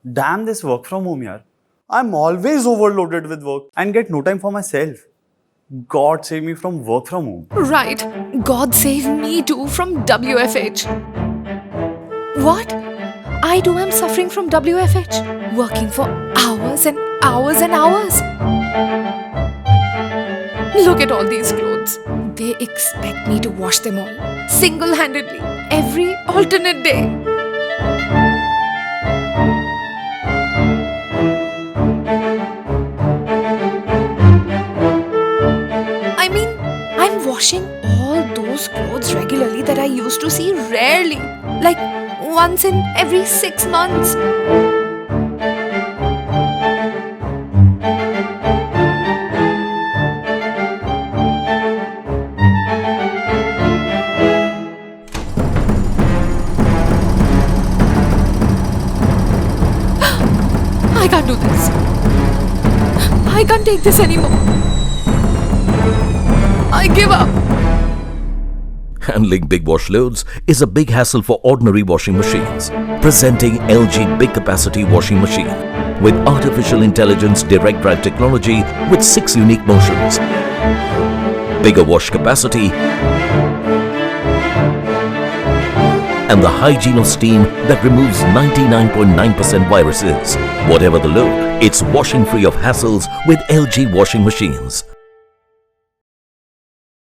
Damn this work from home yaar. I'm always overloaded with work and get no time for myself. God save me from work from home. Right. God save me too from WFH. What? I too am suffering from WFH. Working for hours and hours and hours. Look at all these clothes. They expect me to wash them all, single-handedly, every alternate day. I mean, I'm washing all those clothes regularly that I used to see rarely, like once in every 6 months. I can't do this. I can't take this anymore. I give up. Handling big wash loads is a big hassle for ordinary washing machines. Presenting LG Big Capacity Washing Machine with artificial intelligence direct drive technology with 6 unique motions. Bigger wash capacity and the hygiene of steam that removes 99.9% viruses. Whatever the load, it's washing free of hassles with LG washing machines.